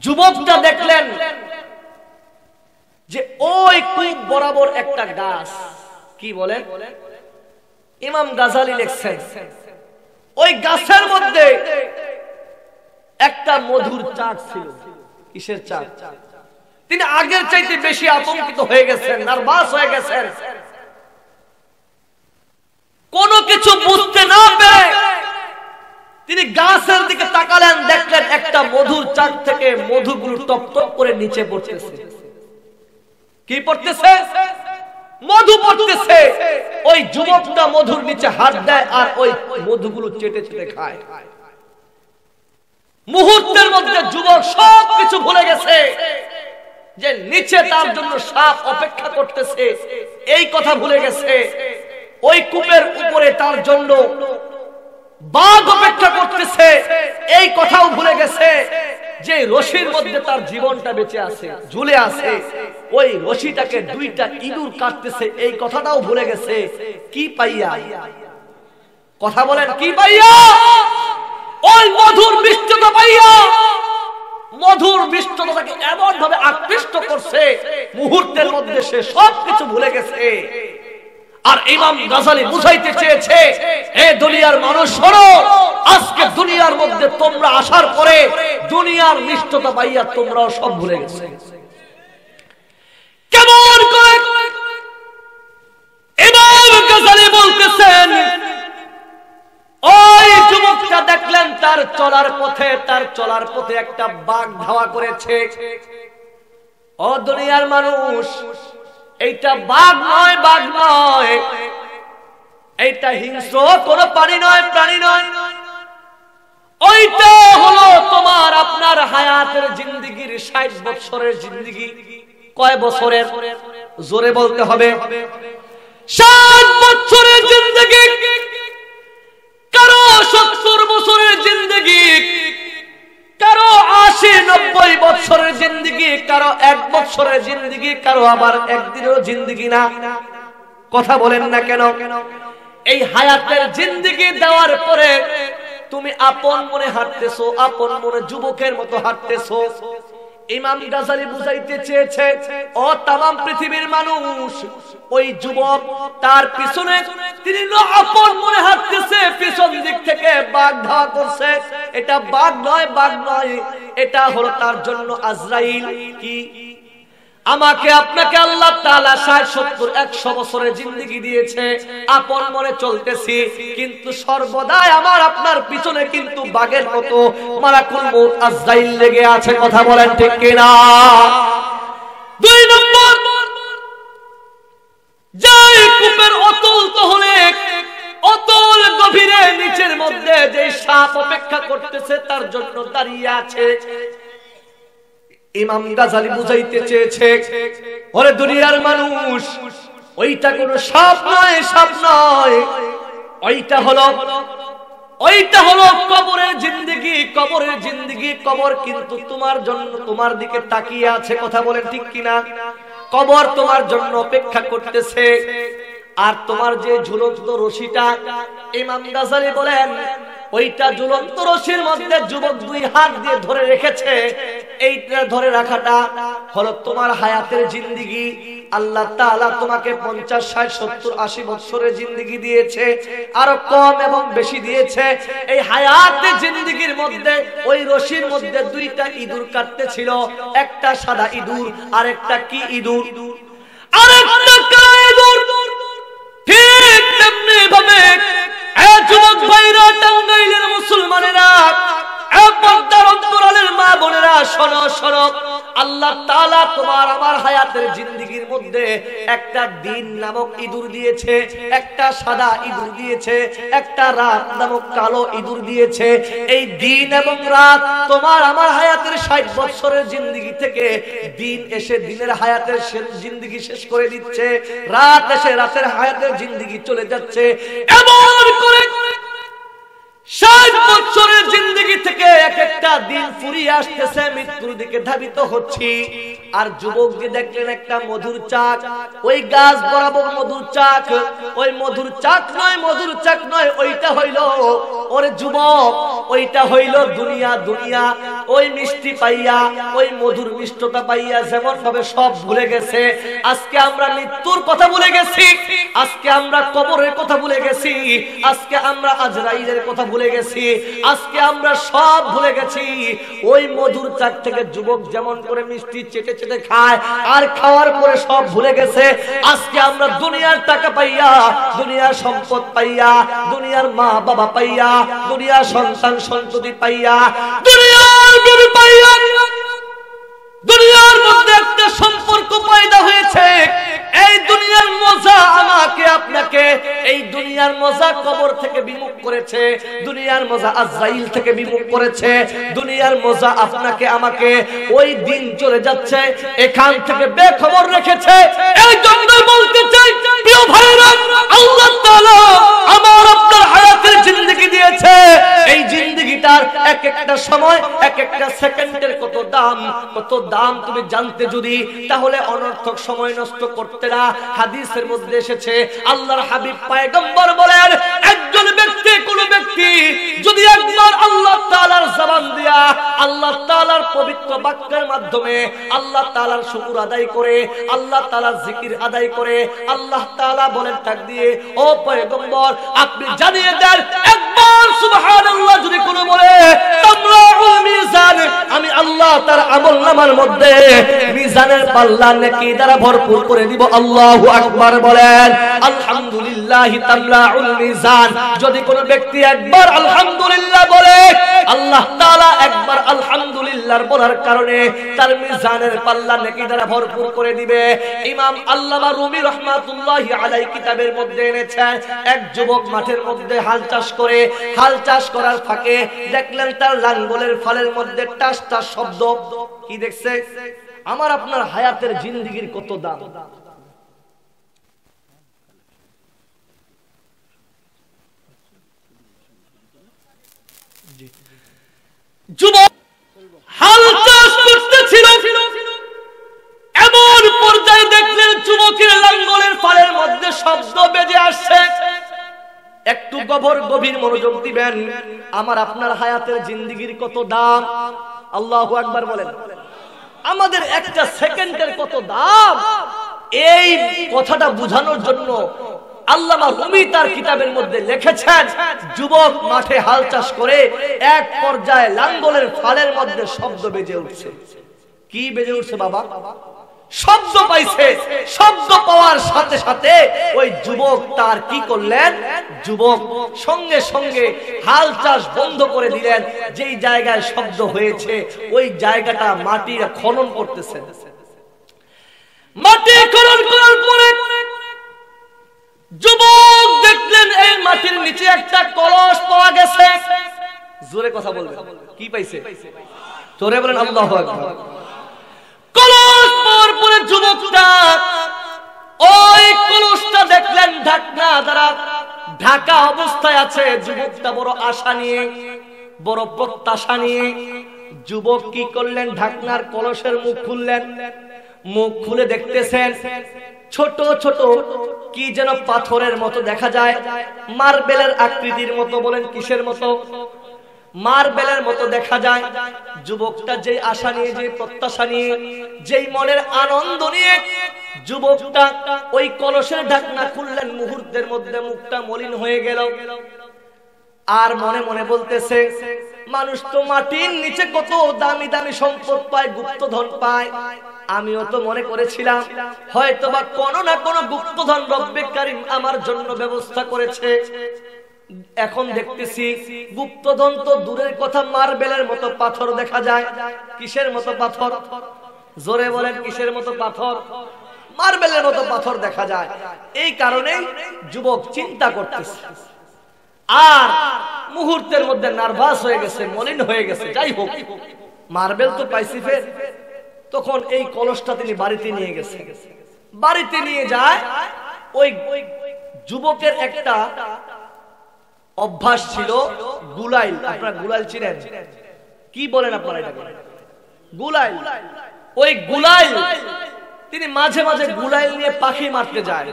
যুবকটা দেখলেন যে ওই কূপ বরাবর একটা গাছ, কি বলেন, ইমাম গাজালি লিখছেন, ওই গাছের মধ্যে একটা মধুর চাক ছিল। কিসের চাক? তিনি আগের চাইতে বেশি আতঙ্কিত হয়ে গেছেন, নার্ভাস হয়ে গেছেন। কোনো কিছু বুঝতে না পেরে তিনি গাছের দিকে তাকালেন, দেখলেন একটা মধুর চাক থেকে মধুগুলো টপ টপ করে নিচে পড়তেছে। কি পড়তেছে? মধু পড়তেছে। ওই যুবকটা মধুর নিচে হাত দেয় আর ওই মধুগুলো চেটে চেটে খায়। মুহূর্তের মধ্যে যুবক সবকিছু ভুলে গেছে, যে নিচে তার জন্য সাপ অপেক্ষা করতেছে এই কথা ভুলে গেছে। ওই কূপের উপরে তার জন্য বাঘ অপেক্ষা করতেছে এই কথাও ভুলে গেছে। যে রশির মধ্যে তার জীবনটা বেঁচে আছে, ঝুলে আছে, ওই রশিটাকে দুইটা ইঁদুর কাটতেছে এই কথাটাও ভুলে গেছে। কি পাইয়া? কথা বলেন, কি পাইয়া? ওই মধুর মিষ্টতা পাইয়া। মধুর মিষ্টতা তাকে এমন ভাবে আকৃষ্ট করছে, মুহূর্তের মধ্যে সে সবকিছু ভুলে গেছে। আর ইমাম গাজালি বুঝাইতে চেয়েছে, এ দুনিয়ার মানুষ শোনো, আজকে দুনিয়ার মধ্যে তোমরা আসার পরে দুনিয়ার মিষ্টতা পাইয়া তোমরাও সব ভুলে গেছে। কেমন করে? ইমাম গাজালি বলতেছেন, ওই যুবকটা দেখলেন তার চলার পথে একটা বাঘ ধাওয়া করেছে। ও দুনিয়ার মানুষ, এইটা বাঘ নয়, এইটা হিংস্র কোন প্রাণী নয়। ওইটা হলো তোমার আপনার হায়াতের জিন্দেগির 60 বছরের জিন্দেগি। কয় বছরের? জোরে বলতে হবে। 60 বছরের জিন্দেগি, কারো 70 বছরের জিন্দেগি, কারো 80-90 বছরের জিন্দেগি, কারো 1 বছরের জিন্দেগি, কারো আবার একদিনের জিন্দেগি না। কথা বলেন না কেন? এই হায়াতের জিন্দেগি দেওয়ার পরে তুমি আপন মনে হাঁটতেছো, আপন মনে যুবকের মতো হাঁটতেছো। ইমাম গাজালি বুঝাইতে চেয়েছে, ও তামাম পৃথিবীর মানুষ, ওই যুবক তার পিছনে তিনি আপন মনে হাঁটতেছে, পিছন দিক থেকে বাঘ ধাওয়া করছে। এটা বাঘ নয়, এটা হলো তার জন্য আজরাইল। কি? আমাকে আপনাকে আল্লাহ তাআলা 60-70-100 বছরের জিন্দেগি দিয়েছে, আপন মনে চলতেছি, কিন্তু সর্বদাই আমার আপনার পিছনে কিন্তু বাঘের মতো মালাকুল মউত আজরাইল লেগে আছে। কথা বলেন ঠিক কিনা? 2 নম্বর, যাই কূপের অতল তহলে, অতল গভীরে নিচের মধ্যে যে সাপ অপেক্ষা করতেছে তার জন্য দাঁড়িয়ে আছে। ইমাম গাজালি বুঝাইতে চেয়েছে, ওরে দুনিয়ার মানুষ, ওইটা কোনো সাপ নয়, ওইটা হলো কবরের জিন্দেগি। কবর কিন্তু তোমার জন্য, তোমার দিকে তাকিয়ে আছে। কথা বলেন ঠিক কিনা? কবর তোমার জন্য অপেক্ষা করতেছে। আর তোমার যে ঝুলন্ত রশিটা, ইমাম গাজালি বলেন, ওইটা ঝুলন্ত রশির মধ্যে যুবক 2 হাত দিয়ে ধরে রেখেছে। এইটা ধরে রাখাটা হলো তোমার হায়াতের জিন্দেগি। আল্লাহ তাআলা তোমাকে 50, 60, 70, 80 বছরের জিন্দেগি দিয়েছে, আরো কম এবং বেশি দিয়েছে। এই হায়াতের জিন্দেগির মধ্যে ওই রশির মধ্যে 2টা ইঁদুর কাটতে ছিল, একটা সাদা ইঁদুর আর একটা কি ইঁদুর? আরেকটা কালো ইঁদুর। ঠিক তেমনি ভাবে যুবক ভাইরা, টাঙ্গাইলের মুসলমানেরা, পর্দার অন্তরালের মা বোনেরা শোনো শোনো, আল্লাহ তাআলা তোমার আমার হায়াতের জিন্দেগির মধ্যে একটা দিন নামক ইঁদুর দিয়েছে, একটা সাদা ইঁদুর দিয়েছে, একটা রাত নামক কালো ইঁদুর দিয়েছে। এই দিন এবং রাত তোমার আমার হায়াতের 60 বছরের জিন্দেগি থেকে দিন এসে দিনের হায়াতের জিন্দেগি শেষ করে দিচ্ছে, রাত এসে রাতের হায়াতের জিন্দেগি চলে যাচ্ছে। এমন করে 60 বছরের জিন্দেগি থেকে এক একটা দিন ফুরিয়ে আসতেছে, মৃত্যুর দিকে ধাবিত হচ্ছি। আর যুবককে দেখলেন একটা মধুর চাক, ওই গাছ বরাবর মধুর চাক, ওই মধুর চাক নয়, মধুর চাক নয়, ওইটা হইল ওরে যুবক, ওইটা হইল দুনিয়া। দুনিয়া ওই মিষ্টি পাইয়া, ওই মধুর মিষ্টতা পাইয়া যেমন ভাবে সব ভুলে গেছে, আজকে আমরা মৃত্যুর কথা ভুলে গেছি, আজকে আমরা কবরের কথা ভুলে গেছি, আজকে আমরা আজরাইলের কথা ভুলে গেছি, আজকে আমরা সব ভুলে গেছি। ওই মধুর চাক থেকে যুবক যেমন করে মিষ্টি চেটে চেটে খায়, আর খাওয়ার পরে সব ভুলে গেছে, আজকে আমরা দুনিয়ার টাকা পাইয়া, দুনিয়ার সম্পদ পাইয়া, দুনিয়ার মা বাবা পাইয়া, দুনিয়ার সন্তান সন্ততি পাইয়া, দুনিয়ার বিবি পাইয়া, দুনিয়ার মধ্যে একটা সম্পর্ক পয়দা হয়েছে। এই দুনিয়ার মজা আমাকে আপনাকে, এই দুনিয়ার মজা কবর থেকে বিমুখ করেছে, দুনিয়ার মজা আজরাইল থেকে বিমুখ করেছে, দুনিয়ার মজা আপনাকে আমাকে ওই দিন চলে যাচ্ছে এখান থেকে বেখবর রেখেছে। এই জন্য বলতে চাই প্রিয় ভাইরা, আল্লাহ তাআলা আমার আপনার হায়াতের জিন্দেগি দিয়েছে। এই জিন্দেগিটার এক একটা সময়, এক একটা সেকেন্ডের কত দাম, কত দাম তুমি জানতে যদি, তাহলে অনর্থক সময় নষ্ট করতে না। হাদিসের মধ্যে এসেছে, আল্লাহর হাবিব পয়গম্বর বলেন, একজন ব্যক্তি, কোন ব্যক্তি যদি একবার আল্লাহ তাআলার জবান দিয়া, আল্লাহ তাআলার পবিত্র বাক্যের মাধ্যমে আল্লাহ তাআলার শুকর আদায় করে, আল্লাহ তাআলার জিকির আদায় করে, আল্লাহ তাআলা বলেন ডাক দিয়ে, ও পয়গম্বর আপনি জানিয়ে দেন, একবার সুবহানাল্লাহ যদি কোন বলে, তামরাউল মিজান, আমি আল্লাহ তার আমলনামার মধ্যে মিজানের পাল্লা নেকি দ্বারা ভরপুর করে দিব। আল্লাহু আকবার বলেন। আলহামদুলিল্লাহ তামলাউল মিজান, যদি কোন ব্যক্তি একবার আলহামদুলিল্লাহ বলে, আল্লাহ তাআলা একবার আলহামদুলিল্লাহর বলার কারণে তার মিজানের পাল্লা নেকি দ্বারা ভরপুর করে দিবে। ইমাম আল্লামা রুমি রাহমাতুল্লাহি আলাইহি কিতাবের মধ্যে এনেছেন, এক যুবক মাঠের মধ্যে হাল চাষ করে, হাল চাষ করার ফাঁকে দেখলেন তার লাঙ্গলের ফালের মধ্যে টাস টাস শব্দ। কি দেখছে? আমার আপনার হায়াতের জিন্দেগির কত দাম। যুবক হাল চাষ করতেছিল, এমন পর্যায়ে দেখলেন যুবকের লাঙ্গলের ফালের মধ্যে শব্দ বেজে আসছে। একটু গভীর মনোযোগ দিবেন, আমার আপনার হায়াতের জিন্দেগির কত দাম। আল্লাহু আকবার বলেন। আমাদের একটা সেকেন্ডের কত দাম, এই কথাটা বোঝানোর জন্য আল্লামা রুমি তার কিতাবের মধ্যে লিখেছেন, যুবক মাঠে হাল চাষ করে এক পর্যায়ে লাঙ্গলের ফালের মধ্যে শব্দ বেজে উঠছে। কি বেজে উঠছে বাবা? শব্দ পাইছে। শব্দ পাওয়ার সাথে সাথে ওই যুবক তার কি করলেন? যুবক সঙ্গে সঙ্গে হাল চাষ বন্ধ করে দিলেন। যেই জায়গায় শব্দ হয়েছে ওই জায়গাটা মাটি খনন করতেছেন। মাটি খনন করার পরে যুবক দেখলেন এই মাটির নিচে একটা কলস পাওয়া গেছে। জোরে কথা বলবেন, কি পাইছে? জোরে বলেন আল্লাহু আকবার। কলস পাওয়ার পরে যুবকটা ওই কলসটা দেখলেন ঢাকনা দ্বারা ঢাকা অবস্থায় আছে। যুবকটা বড় আশা নিয়ে, বড় প্রত্যাশা নিয়ে যুবক কি করলেন? ঢাকনার কলসের মুখ খুললেন। মুখ খুলে দেখতেছেন ছোট ছোট কি যেন পাথরের মতো দেখা যায়, মার্বেলের আকৃতির মতো। বলেন কিসের মতো? মার্বেলের মতো দেখা যায়। যুবকটা যেই আশা নিয়ে, যে প্রত্যাশা নিয়ে, যেই মনের আনন্দ নিয়ে যুবকটা ওই কলসের ঢাকনা খুললেন, মুহূর্তের মধ্যে মুখটা মলিন হয়ে গেল। আর মনে মনে বলতেছে, মানুষ তো মাটির নিচে কত দামি দামি সম্পদ পায়, গুপ্তধন পায়। আমিও তো মনে করেছিলাম হয়তোবা কোনো না কোনো গুপ্তধন রব্বে কারীম আমার জন্য ব্যবস্থা করেছে। এখন দেখতেছি গুপ্তধন তো দূরের কথা, মার্বেলের মতো পাথর দেখা যায়। কিসের মতো পাথর? জোরে বলেন, কিসের মতো পাথর? মার্বেলের মতো পাথর দেখা যায়। এই কারণেই যুবক চিন্তা করতেছে, আর মুহূর্তের মধ্যে নার্ভাস হয়ে গেছে, মলিন হয়ে গেছে। যাই হোক, মার্বেল তো পাইছি ফের। তখন এই কলসটা তিনি বাড়িতে নিয়ে গেছে। বাড়িতে নিয়ে যায়, ওই যুবকের একটা অভ্যাস ছিল গুলাইল। আপনারা গুলাইল চিনেন? কি বলেন আপনারা এটাকে? গুলাইল। ওই গুলাইল তিনি মাঝে মাঝে গুলাইল নিয়ে পাখি মারতে যায়।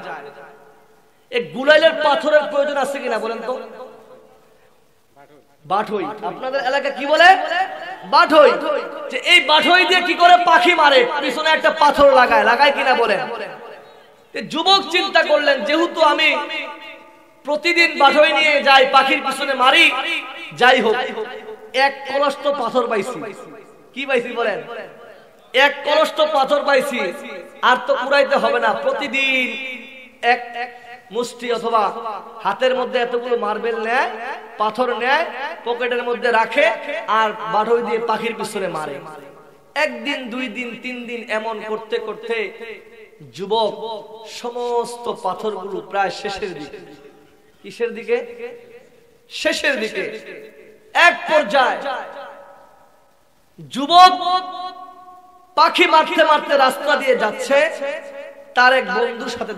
এই গুলাইলের পাথরের প্রয়োজন আছে কিনা বলেন তো? বাঠই। আপনাদের এলাকা কি বলে? বাঠই। যে এই বাঠই দিয়ে কি করে পাখি মারে? পিছনে একটা পাথর লাগায়, লাগায় কিনা বলেন? যুবক চিন্তা করলেন, যেহেতু আমি প্রতিদিন বাঠই নিয়ে যাই, পাখির পিছনে মারি, যাই হোক এক কলস তো পাথর পাইছি। কি পাইছি বলেন? এক কলস তো পাথর পাইছি, আর তো উড়াইতে হবে না। প্রতিদিন এক মুষ্টি অথবা হাতের মধ্যে এতগুলো মার্বেল নেয়, পাথর নেয়, পকেটের মধ্যে রাখে, আর বাঠই দিয়ে পাখির পিছনে মারে। একদিন, 2 দিন, 3 দিন এমন করতে করতে যুবক সমস্ত পাথরগুলো প্রায় শেষের দিকে। কিসের দিকে? শেষের দিকে। এক পর্যায়ে যুবক পাখি মারতে মারতে রাস্তা দিয়ে যাচ্ছে, তার এক বন্ধুর সাথে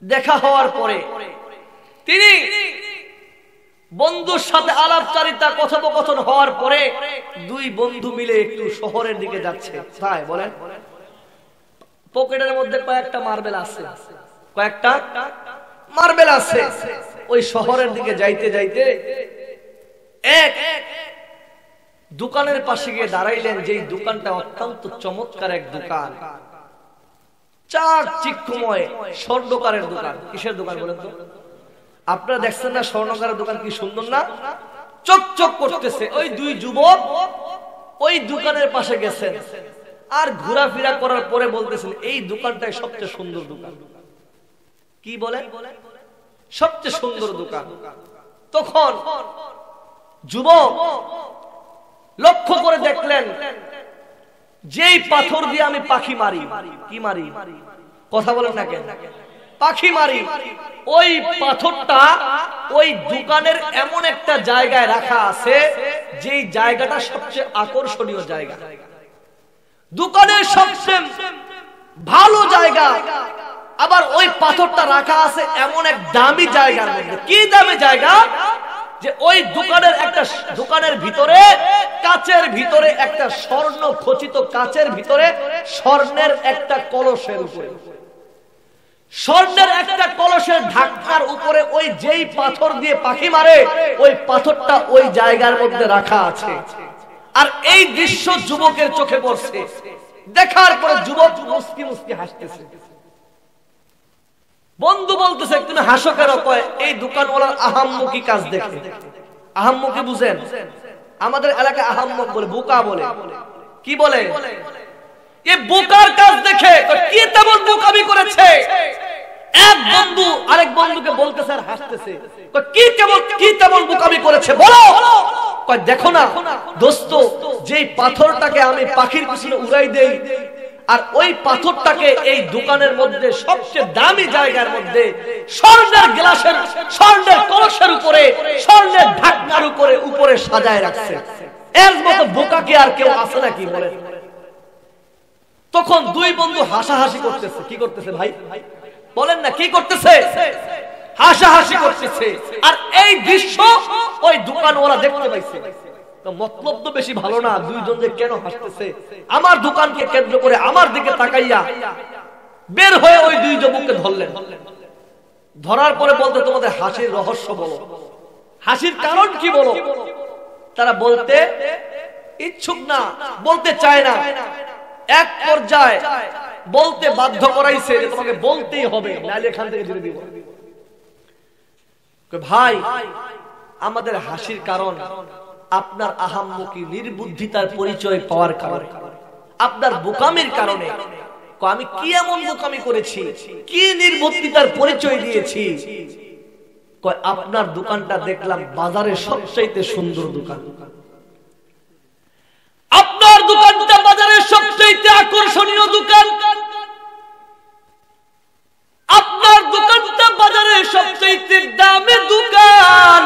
দেখা হওয়ার পরে তিনি বন্ধুর সাথে আলাপচারিতা, কথোপকথন হওয়ার পরে 2 বন্ধু মিলে একটু শহরের দিকে যাচ্ছে। তাই বলেন, পকেটের মধ্যে কয়েকটা মার্বেল আছে, কয়েকটা মার্বেল আছে। ওই শহরের দিকে যাইতে যাইতে এক দোকানের পাশে গিয়ে দাঁড়াইলেন, যেই দোকানটা অত্যন্ত চমৎকার এক দোকান, চাকচিক্যময় স্বর্ণকারের দোকান। কিসের দোকান বলেন তো? আপনারা দেখছেন না স্বর্ণকারের দোকান কি সুন্দর না? চকচক করতেছে। ওই 2 যুবক ওই দোকানের পাশে গেছেন, আর ঘোরাফেরা করার পরে বলতেছেন, এই দোকানটাই সবচেয়ে সুন্দর দোকান। কি বলে? সবচেয়ে সুন্দর দোকান। তখন যুবক লক্ষ্য করে দেখলেন, যেই পাথর দিয়ে আমি পাখি মারি, কি মারি? কথা বলেন না কেন? পাখি মারি। ওই পাথরটা ওই দোকানের এমন একটা জায়গায় রাখা আছে, যেই জায়গাটা সবচেয়ে আকর্ষণীয় জায়গা, দোকানের সবচেয়ে ভালো জায়গা। আবার ওই পাথরটা রাখা আছে এমন এক দামি জায়গার মধ্যে। কি দামি জায়গা? যে ওই দোকানের ভিতরে, কাচের ভিতরে একটা স্বর্ণ খচিত কাচের ভিতরে স্বর্ণের একটা কলসের উপরে, স্বর্ণের একটা কলসের ঢাকনার উপরে ওই যেই পাথর দিয়ে পাখি মারে, ওই পাথরটা ওই জায়গার মধ্যে রাখা আছে। আর এই দৃশ্য যুবকের চোখে পড়ছে। দেখার পরে যুবক মুস্কি মুস্কি হাসতেছে। বন্ধু বলতেছে, তুমি হাসো কেন? কয়, এই দোকানওয়ালার আহাম্মকি কাজ দেখে। আহাম্মকি বুঝেন? আমাদের এলাকায় আহাম্মক বলে, বোকা বলে। কি বলে? এই বোকার কাজ দেখে। কি তেমন বোকামি করেছে? এক বন্ধু আরেক বন্ধুকে বলতেছে আর হাসতেছে। কি তেমন বোকামি করেছে বলো? কয়, দেখো না দোস্ত, যেই পাথরটাকে আমি পাখির পিছনে উড়াই দেই, আর ওই পাথরটাকে এই দোকানের মধ্যে সবচেয়ে দামি জায়গার মধ্যে স্বর্ণের গ্লাসের, স্বর্ণের কলসের উপরে, স্বর্ণের ঢাকনার উপরে সাজায় রাখছে। এর মতো বোকা কি আর কেউ আছে নাকি বলে? তখন 2 বন্ধু হাসাহাসি করতেছে। কি করতেছে ভাই বলেন না? কি করতেছে? হাসাহাসি করতেছে। আর এই দৃশ্য ওই দোকানওয়ালা দেখতে পাইছে। তো মতলব তো বেশি ভালো না, 2 জন যে কেন হাসতেছে? আমার দোকানকে কেন্দ্র করে আমার দিকে তাকাইয়া বের হয়ে ওই 2 যুবককে ধরলেন। ধরার পরে বলতে, তোমাদের হাসির রহস্য বলো, হাসির কারণ কি বলো? তারা বলতে ইচ্ছুক না, বলতে চায় না। এক পর্যায়ে বলতে বাধ্য করাইছে যে তোমাকে বলতেই হবে, নাইলে এখান থেকে ছেড়ে দিব। ভাই, আমাদের হাসির কারণ আপনার আহাম্মকি, নির্বুদ্ধিতার পরিচয় পাওয়ার কারণে, আপনার বোকামির কারণে। আমি কি এমন বোকামি করেছি? কি নির্বুদ্ধিতার পরিচয় দিয়েছি? কয় আপনার দোকানটা দেখলাম বাজারের সবচেয়ে সুন্দর দোকান, আপনার দোকানটা বাজারের সবচেয়ে আকর্ষণীয় দোকান, আপনার দোকানটা বাজারের সবচেয়ে দামি দোকান।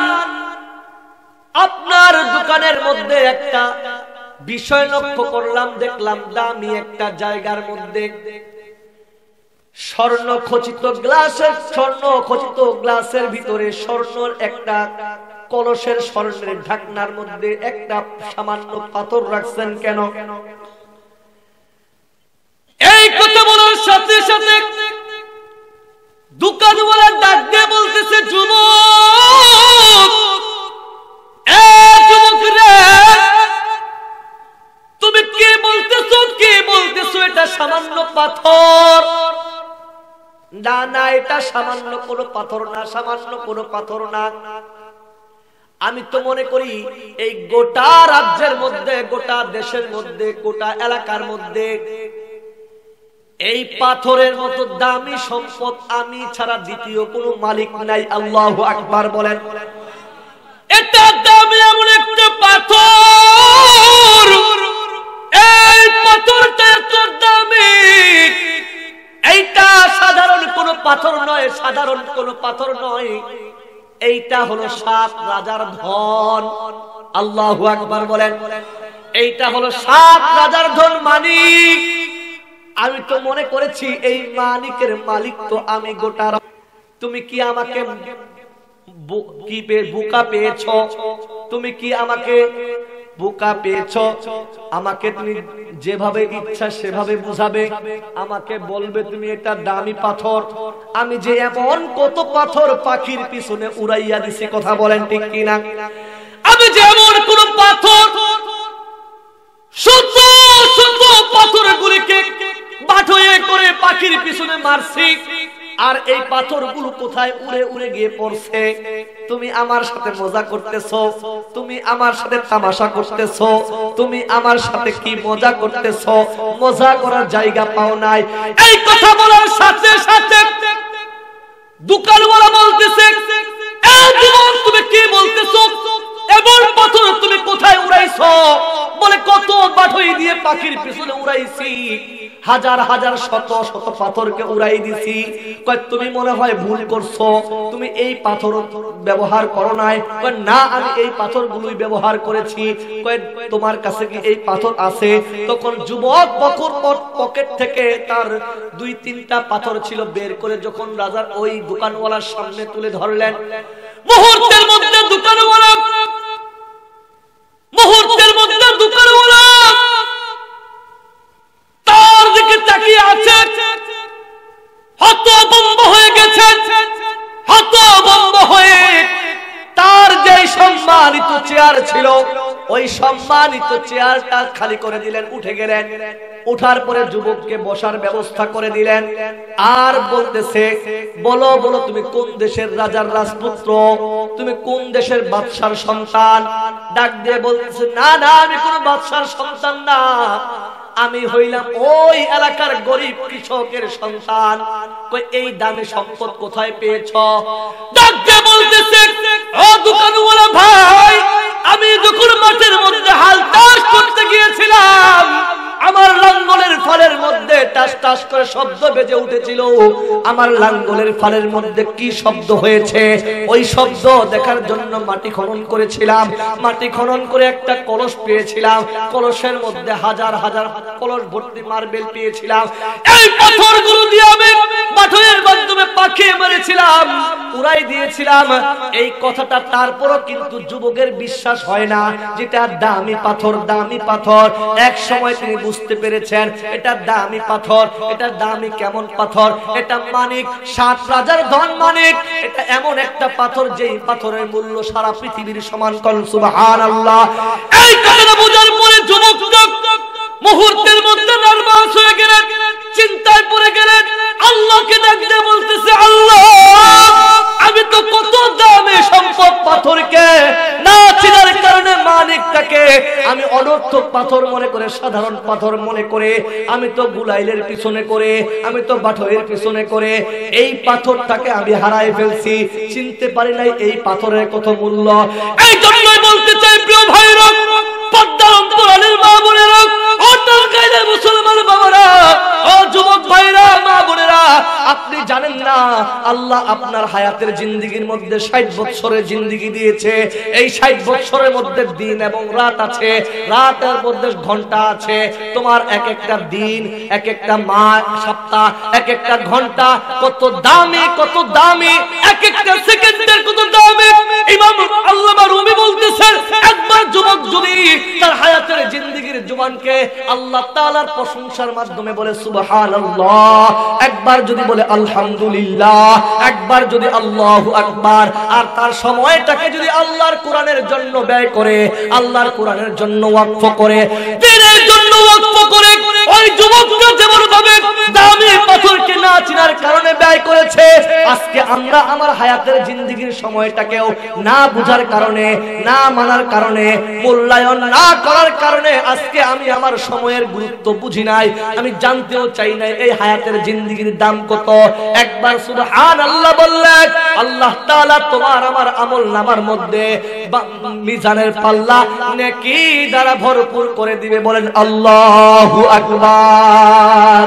আপনার দোকানের মধ্যে একটা বিষয় লক্ষ্য করলাম, দেখলাম দামি একটা জায়গার মধ্যে স্বর্ণ খচিত গ্লাসের ভিতরে স্বর্ণের একটা কলসের স্বর্ণের ঢাকনার মধ্যে একটা সামান্য পাথর রাখছেন কেন? এই কথা বলার সাথে সাথে দোকানওয়ালা ডাক দিয়ে বলতেছে, যুবক, তুমি কে বলতেছো এটা সামান্য পাথর? না না, এটা সামান্য কোনো পাথর না, সামান্য কোনো পাথর না। আমি তো মনে করি এই গোটা রাজ্যের মধ্যে, গোটা দেশের মধ্যে, গোটা এলাকার মধ্যে এই পাথরের মতো দামি সম্পদ আমি ছাড়া দ্বিতীয় কোনো মালিক নাই। আল্লাহু আকবার বলেন। এটা দামি এমন একটা পাথর, এই পাথরটা এত দামি, এইটা সাধারণ কোনো পাথর নয়, সাধারণ কোনো পাথর নয়, এইটা হলো 7 রাজার ধন। আল্লাহু আকবার বলেন। এইটা হলো 7 রাজার ধন, মানিক। আমি তো মনে করেছি এই মানিকের মালিক তো আমি গোটা। তুমি কি আমাকে বোকা পেয়েছো? তুমি কি আমাকে বোকা পেয়েছো? আমাকে তুমি যেভাবে ইচ্ছা সেভাবে বুঝাবে, আমাকে বলবে তুমি এটা দামি পাথর। আমি যে এমন কত পাথর পাখির পিছনে উড়াইয়া দিছি, কথা বলেন ঠিক কিনা? আমি যে এমন কোন পাথর শত শত পাথরগুলিকে বাঁধয়ে করে পাখির পিছনে মারছি, আর এই পাথরগুলো কোথায় উড়ে উড়ে গিয়ে পড়ছে। তুমি আমার সাথে মজা করতেছো, তুমি আমার সাথে তামাশা করতেছো, তুমি আমার সাথে কি মজা করতেছো? মজা করার জায়গা পাও নাই। এই কথা বলার সাথে সাথে দোকানওয়ালা বলতেছে, এই যুবক, তুমি কি বলতেছো? এমন পাথর তুমি কোথায় উড়াইছো? বলে কত বাঁধই দিয়ে পাখির পিছনে উড়াইছি, হাজার হাজার শত শত পাথরকে উড়াই দিছি। কয় তুমি মনে হয় ভুল করছো, তুমি এই পাথর ব্যবহার করো নাই। কয় না, আমি এই পাথরগুলোই ব্যবহার করেছি। কয় তোমার কাছে কি এই পাথর আছে? তখন যুবক বকর পকেট থেকে তার 2-3টা পাথর ছিল বের করে যখন রাজার ওই দোকানওয়ালার সামনে তুলে ধরলেন, মুহূর্তের মধ্যে দোকানওয়ালা তার দিকে তাকিয়ে আছে, হতভম্ব হয়ে গেছে। হতভম্ব হয়ে তার যে সম্মানিত চেয়ার ছিল, ওই সম্মানিত চেয়ারটা খালি করে দিলেন, উঠে গেলেন। উঠার পরে যুবককে বসার ব্যবস্থা করে দিলেন, আর বলতেছে, বলো বলো, তুমি কোন দেশের রাজার রাজপুত্র? তুমি কোন দেশের বাদশার সন্তান? ডাক দিয়ে বলতেছে, না না, আমি কোন বাদশার সন্তান না, আমি হইলাম ওই এলাকার গরিব কৃষকের সন্তান। কই এই দামি সম্পদ কোথায় পেয়েছ? ডাক দিয়ে বলতেছে, ও দোকানওয়ালা ভাই, আমি যখন মাঠের মধ্যে হাল চাষ করতে গিয়েছিলাম, আমার লাঙ্গলের ফালের মধ্যে টাস টাস করে শব্দ বেজে উঠেছিল। আমার লাঙ্গলের ফালের মধ্যে কি শব্দ হয়েছে, ওই শব্দ দেখার জন্য মাটি খনন করেছিলাম। মাটি খনন করে একটা কলস পেয়েছিলাম, কলসের মধ্যে হাজার হাজার কলস ভর্তি মার্বেল পেয়েছিলাম। এই পাথরগুলো দিয়ে আমি পাথরের মাধ্যমে পাখি মেরেছিলাম, উড়াই দিয়েছিলাম। এই কথাটা তারপরও কিন্তু যুবকের বিশ্বাস হয় না, যেটা দামি পাথর। দামি পাথর এক সময় তিনি বুঝতে পেরেছেন এটা দামি পাথর। এটা দামি কেমন পাথর? এটা মানিক, 7 রাজার ধন মানিক। এটা এমন একটা পাথর যেই পাথরের মূল্য সারা পৃথিবীর সমান। সুবহানাল্লাহ। এই কথাটা বোঝার পরে যুবক মুহূর্তের মধ্যে নার্ভাস হয়ে গেলেন, চিন্তায় পড়ে গেলেন। আল্লাহকে ডাকতে বলতেছে, আল্লাহ, আমি তো কত দামি সম্পদ পাথরকে না চিনার কারণে মানিকটাকে পাথরকে আমি অনর্থক পাথর মনে করে, সাধারণ পাথর মনে করে, আমি তো গুলাইলের পিছনে করে, আমি তো বাঠয়ের পিছনে করে এই পাথরটাকে আমি হারাই ফেলছি, চিনতে পারি নাই এই পাথরের কত মূল্য। এই জন্যই বলতে চাই প্রিয় ভাইরা, পর্দার অন্তরালের মা বোনেরা, ও তালকাইলের মুসলমান বাবারা, ও যুবক ভাইরা, মা বোনেরা, আপনি জানেন না আল্লাহ আপনার হায়াতের জিন্দেগির মধ্যে 60 বছরের জিন্দেগি দিয়েছে। এই 60 বছরের মধ্যে দিন এবং রাত আছে, রাতের মধ্যে ঘন্টা আছে। তোমার এক একটা দিন, এক একটা মাস, সপ্তাহ, এক একটা ঘন্টা কত দামি, কত দামি, এক একটা সেকেন্ডের কত দামি। ইমাম আল্লামা রুমি বলতেছেন, একবার যুবক যদি তার হায়াতের জিন্দেগির জবানকে আল্লাহ তাআলার প্রশংসার মাধ্যমে বলে সুবহানাল্লাহ, একবার যদি বলে আলহামদুলিল্লাহ, একবার যদি আল্লাহু আকবার, আর তার সময়টাকে যদি আল্লাহর কোরআনের জন্য ব্যয় করে, আল্লাহর কোরআনের জন্য ওয়াকফ করে, দ্বীনের জন্য ওয়াকফ করে, ওই যুবকটা যেমন ভাবে দামি পাথরকে না চিনার কারণে ব্যয় করেছে, আজকে আমরা আমার হায়াতের জিন্দেগির সময়টাকেও না বুঝার কারণে, না মানার কারণে, মূল্যায়ন না করার কারণে আজকে আমি আমার সময়ের গুরুত্ব বুঝি নাই, আমি জানতেও চাই না এই হায়াতের জিন্দেগির দাম কত। একবার সুবহানাল্লাহ বললে আল্লাহ তাআলা তোমার আমার আমলনামার মধ্যে মিজানের পাল্লা নেকি দ্বারা ভরপুর করে দিবে। বলেন আল্লাহু আকবার।